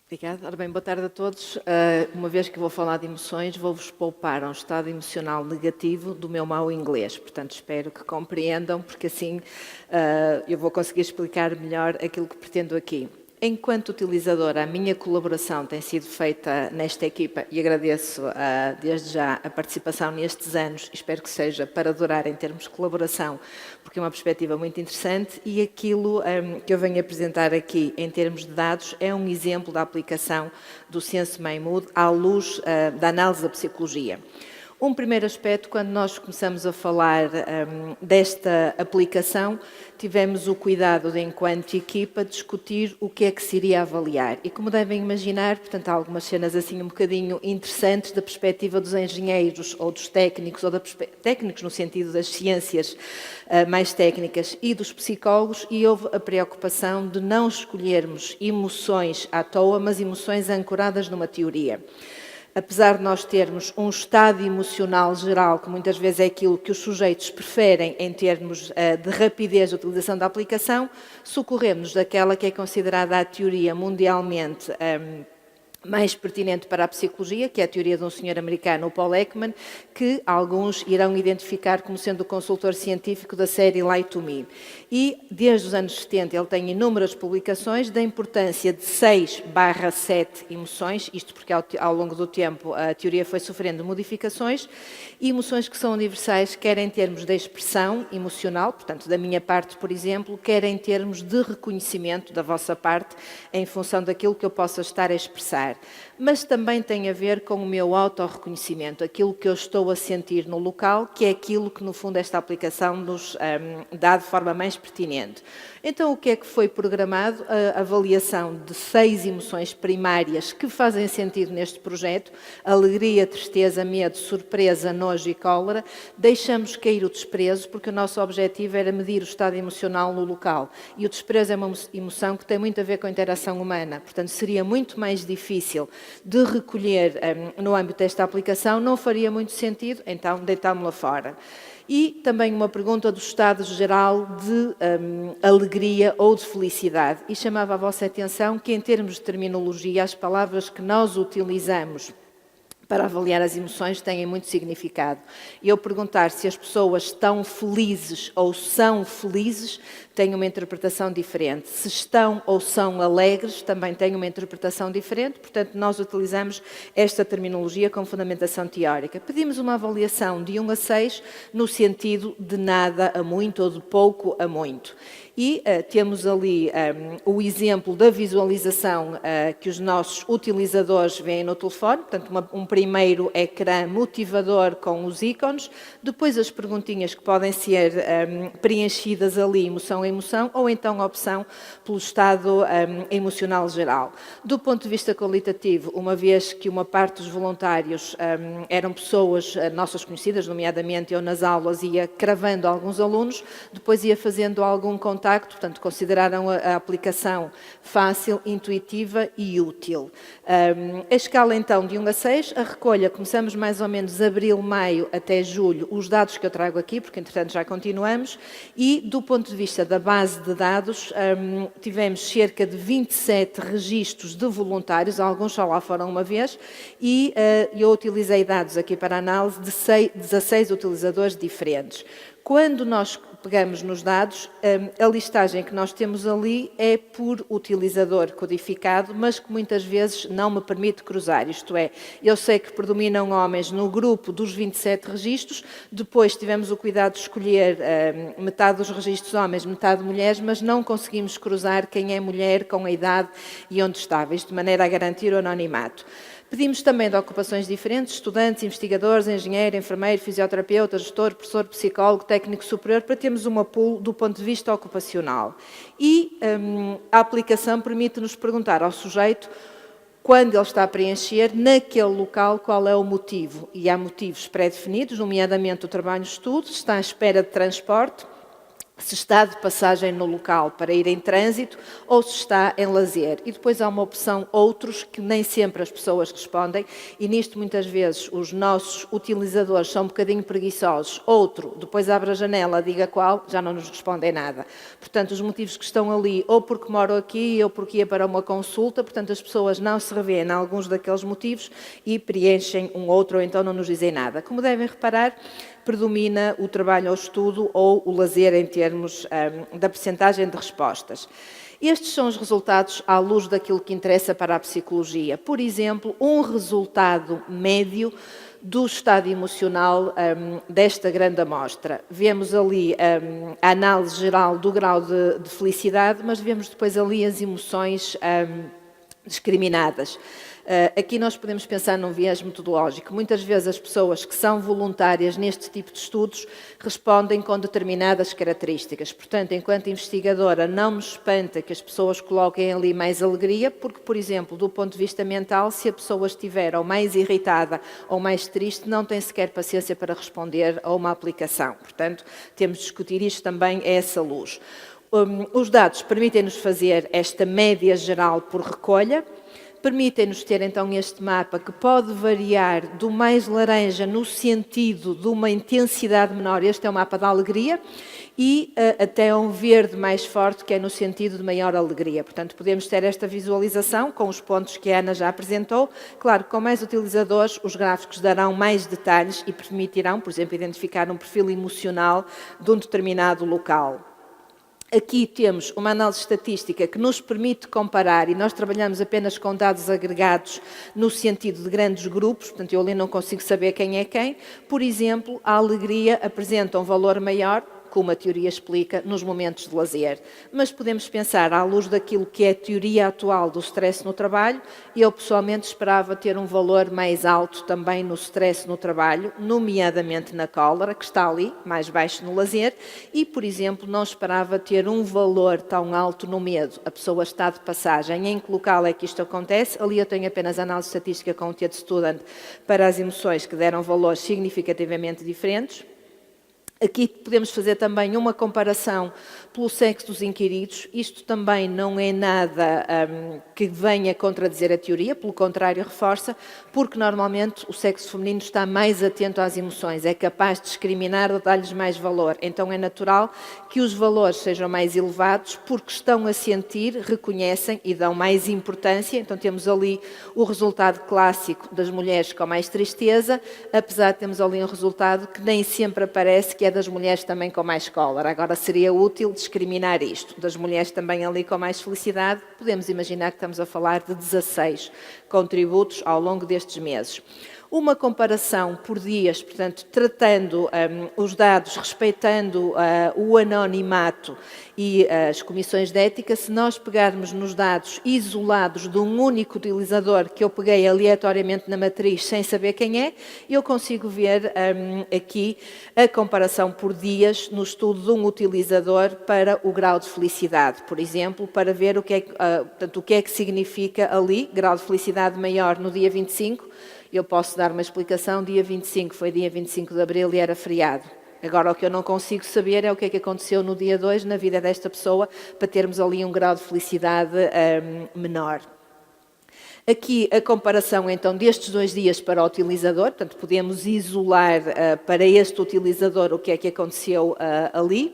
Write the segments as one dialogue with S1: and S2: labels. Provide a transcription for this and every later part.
S1: Obrigada. Ora bem, boa tarde a todos. Uma vez que vou falar de emoções, vou-vos poupar a um estado emocional negativo do meu mau inglês. Portanto, espero que compreendam, porque assim eu vou conseguir explicar melhor aquilo que pretendo aqui. Enquanto utilizadora, a minha colaboração tem sido feita nesta equipa e agradeço desde já a participação nestes anos. Espero que seja para durar em termos de colaboração, porque é uma perspectiva muito interessante e aquilo que eu venho apresentar aqui em termos de dados é um exemplo da aplicação do Sense-My Mood à luz da análise da psicologia. Um primeiro aspecto, quando nós começamos a falar desta aplicação, tivemos o cuidado de, enquanto equipa, discutir o que é que se iria avaliar. E como devem imaginar, portanto, há algumas cenas assim um bocadinho interessantes da perspectiva dos engenheiros ou dos técnicos, ou técnicos no sentido das ciências mais técnicas e dos psicólogos, e houve a preocupação de não escolhermos emoções à toa, mas emoções ancoradas numa teoria. Apesar de nós termos um estado emocional geral, que muitas vezes é aquilo que os sujeitos preferem em termos de rapidez de utilização da aplicação, socorremos daquela que é considerada a teoria mundialmente mais pertinente para a psicologia, que é a teoria de um senhor americano, o Paul Ekman, que alguns irão identificar como sendo o consultor científico da série Lie to Me. E, desde os anos 70, ele tem inúmeras publicações da importância de 6/7 emoções, isto porque ao longo do tempo a teoria foi sofrendo modificações, e emoções que são universais, quer em termos de expressão emocional, portanto, da minha parte, por exemplo, quer em termos de reconhecimento da vossa parte, em função daquilo que eu possa estar a expressar. Mas também tem a ver com o meu autorreconhecimento, aquilo que eu estou a sentir no local, que é aquilo que, no fundo, esta aplicação nos dá de forma mais pertinente. Então, o que é que foi programado? A avaliação de 6 emoções primárias que fazem sentido neste projeto: alegria, tristeza, medo, surpresa, nojo e cólera. Deixamos cair o desprezo, porque o nosso objetivo era medir o estado emocional no local. E o desprezo é uma emoção que tem muito a ver com a interação humana. Portanto, seria muito mais difícil de recolher no âmbito desta aplicação, não faria muito sentido, então deitámo-la fora. E também uma pergunta do estado geral de alegria ou de felicidade. E chamava a vossa atenção que, em termos de terminologia, as palavras que nós utilizamos para avaliar as emoções têm muito significado. E eu perguntar se as pessoas estão felizes ou são felizes tem uma interpretação diferente. Se estão ou são alegres também tem uma interpretação diferente. Portanto, nós utilizamos esta terminologia com fundamentação teórica. Pedimos uma avaliação de 1 a 6 no sentido de nada a muito ou de pouco a muito. E temos ali o exemplo da visualização que os nossos utilizadores veem no telefone, portanto, um primeiro ecrã motivador com os ícones, depois as perguntinhas que podem ser preenchidas ali, emoção a emoção, ou então a opção pelo estado emocional geral. Do ponto de vista qualitativo, uma vez que uma parte dos voluntários eram pessoas nossas conhecidas, nomeadamente eu nas aulas ia cravando alguns alunos, depois ia fazendo algum contacto, portanto, consideraram a aplicação fácil, intuitiva e útil. A escala, então, de 1 a 6, a recolha, começamos mais ou menos abril, maio até julho, os dados que eu trago aqui, porque, entretanto, já continuamos, e, do ponto de vista da base de dados, tivemos cerca de 27 registros de voluntários, alguns só lá foram uma vez, e eu utilizei dados aqui para análise de 16 utilizadores diferentes. Quando nós pegamos nos dados, a listagem que nós temos ali é por utilizador codificado, mas que muitas vezes não me permite cruzar. Isto é, eu sei que predominam homens no grupo dos 27 registros, depois tivemos o cuidado de escolher metade dos registros homens, metade mulheres, mas não conseguimos cruzar quem é mulher com a idade e onde estava, isto de maneira a garantir o anonimato. Pedimos também de ocupações diferentes: estudantes, investigadores, engenheiro, enfermeiro, fisioterapeuta, gestor, professor, psicólogo, técnico superior, para termos uma pool do ponto de vista ocupacional. E a aplicação permite-nos perguntar ao sujeito, quando ele está a preencher, naquele local, qual é o motivo. E há motivos pré-definidos, nomeadamente o trabalho-estudo, está à espera de transporte, se está de passagem no local para ir em trânsito ou se está em lazer. E depois há uma opção outros, que nem sempre as pessoas respondem, e nisto muitas vezes os nossos utilizadores são um bocadinho preguiçosos. Outro, depois abre a janela, diga qual, já não nos respondem nada. Portanto, os motivos que estão ali, ou porque moro aqui, ou porque ia para uma consulta, portanto as pessoas não se revêem em alguns daqueles motivos e preenchem um outro, ou então não nos dizem nada. Como devem reparar, predomina o trabalho ao estudo ou o lazer em termos da percentagem de respostas. Estes são os resultados à luz daquilo que interessa para a psicologia. Por exemplo, um resultado médio do estado emocional desta grande amostra. Vemos ali a análise geral do grau de felicidade, mas vemos depois ali as emoções discriminadas. Aqui nós podemos pensar num viés metodológico. Muitas vezes as pessoas que são voluntárias neste tipo de estudos respondem com determinadas características. Portanto, enquanto investigadora, não me espanta que as pessoas coloquem ali mais alegria, porque, por exemplo, do ponto de vista mental, se a pessoa estiver ou mais irritada ou mais triste, não tem sequer paciência para responder a uma aplicação. Portanto, temos de discutir isto também a essa luz. Os dados permitem-nos fazer esta média geral por recolha, permitem-nos ter então este mapa que pode variar do mais laranja no sentido de uma intensidade menor, este é o mapa da alegria, e até um verde mais forte, que é no sentido de maior alegria. Portanto, podemos ter esta visualização com os pontos que a Ana já apresentou. Claro, com mais utilizadores, os gráficos darão mais detalhes e permitirão, por exemplo, identificar um perfil emocional de um determinado local. Aqui temos uma análise estatística que nos permite comparar, e nós trabalhamos apenas com dados agregados no sentido de grandes grupos, portanto eu ali não consigo saber quem é quem. Por exemplo, a alegria apresenta um valor maior, como a teoria explica, nos momentos de lazer. Mas podemos pensar, à luz daquilo que é a teoria atual do stress no trabalho, eu pessoalmente esperava ter um valor mais alto também no stress no trabalho, nomeadamente na cólera, que está ali, mais baixo no lazer, e, por exemplo, não esperava ter um valor tão alto no medo. A pessoa está de passagem. Em que local é que isto acontece? Ali eu tenho apenas análise estatística com o TED Student para as emoções que deram valores significativamente diferentes. Aqui podemos fazer também uma comparação pelo sexo dos inquiridos. Isto também não é nada que venha contradizer a teoria, pelo contrário, reforça, porque normalmente o sexo feminino está mais atento às emoções, é capaz de discriminar ou dar-lhes mais valor. Então é natural que os valores sejam mais elevados, porque estão a sentir, reconhecem e dão mais importância. Então temos ali o resultado clássico das mulheres com mais tristeza, apesar de termos ali um resultado que nem sempre aparece, que é das mulheres também com mais cólera. Agora seria útil discriminar isto. Das mulheres também ali com mais felicidade, podemos imaginar que estamos a falar de 16 contributos ao longo destes meses. Uma comparação por dias, portanto, tratando os dados, respeitando o anonimato e as comissões de ética. Se nós pegarmos nos dados isolados de um único utilizador que eu peguei aleatoriamente na matriz sem saber quem é, eu consigo ver aqui a comparação por dias no estudo de um utilizador para o grau de felicidade, por exemplo, para ver o que é que significa ali, grau de felicidade maior no dia 25, eu posso dar uma explicação, dia 25 foi dia 25 de abril e era feriado. Agora, o que eu não consigo saber é o que é que aconteceu no dia 2 na vida desta pessoa para termos ali um grau de felicidade menor. Aqui a comparação, então, destes 2 dias para o utilizador, portanto, podemos isolar para este utilizador o que é que aconteceu ali.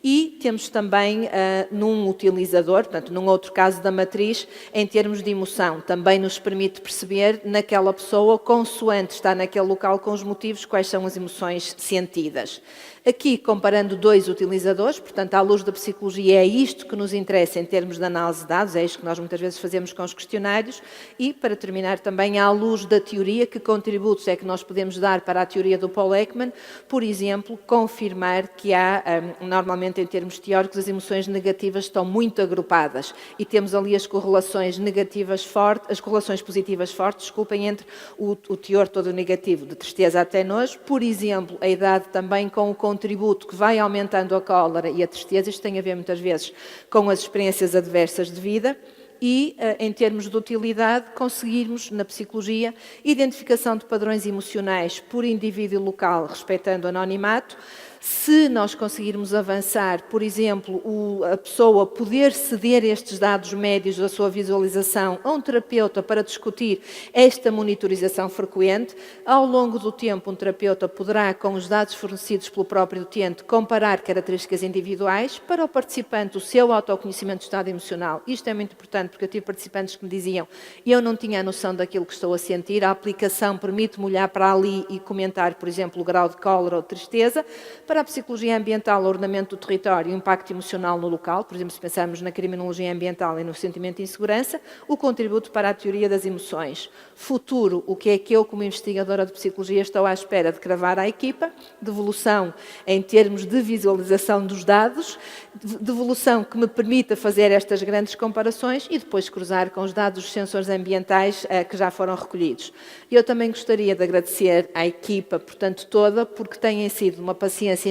S1: E temos também num utilizador, portanto, num outro caso da matriz, em termos de emoção, também nos permite perceber naquela pessoa, consoante está naquele local com os motivos, quais são as emoções sentidas. Aqui, comparando 2 utilizadores, portanto, à luz da psicologia, é isto que nos interessa em termos de análise de dados, é isto que nós muitas vezes fazemos com os questionários, e, para terminar, também à luz da teoria, que contributos é que nós podemos dar para a teoria do Paul Ekman, por exemplo, confirmar que há, normalmente em termos teóricos, as emoções negativas estão muito agrupadas, e temos ali as correlações negativas fortes, as correlações positivas fortes, desculpem, entre o teor todo negativo, de tristeza até nojo, por exemplo, a idade também com o contributo que vai aumentando a cólera e a tristeza. Isto tem a ver muitas vezes com as experiências adversas de vida. E, em termos de utilidade, conseguirmos, na psicologia, identificação de padrões emocionais por indivíduo local, respeitando o anonimato, Se nós conseguirmos avançar, por exemplo, a pessoa poder ceder estes dados médios da sua visualização a um terapeuta para discutir esta monitorização frequente, ao longo do tempo um terapeuta poderá, com os dados fornecidos pelo próprio utente, comparar características individuais para o participante, o seu autoconhecimento do estado emocional. Isto é muito importante porque eu tive participantes que me diziam: eu não tinha a noção daquilo que estou a sentir, a aplicação permite-me olhar para ali e comentar, por exemplo, o grau de cólera ou de tristeza. Para a psicologia ambiental, o ordenamento do território e o impacto emocional no local, por exemplo, se pensarmos na criminologia ambiental e no sentimento de insegurança, o contributo para a teoria das emoções. Futuro, o que é que eu, como investigadora de psicologia, estou à espera de cravar à equipa, de evolução em termos de visualização dos dados, de evolução que me permita fazer estas grandes comparações e depois cruzar com os dados dos sensores ambientais que já foram recolhidos. Eu também gostaria de agradecer à equipa, portanto, toda, porque têm sido uma paciência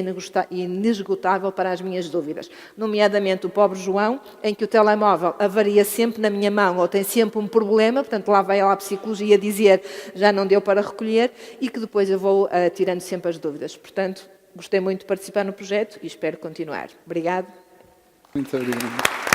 S1: inesgotável para as minhas dúvidas, nomeadamente o pobre João, em que o telemóvel avaria sempre na minha mão ou tem sempre um problema, portanto lá vai ela à psicologia dizer já não deu para recolher e que depois eu vou tirando sempre as dúvidas. Portanto, gostei muito de participar no projeto e espero continuar. Obrigado.
S2: Muito obrigado.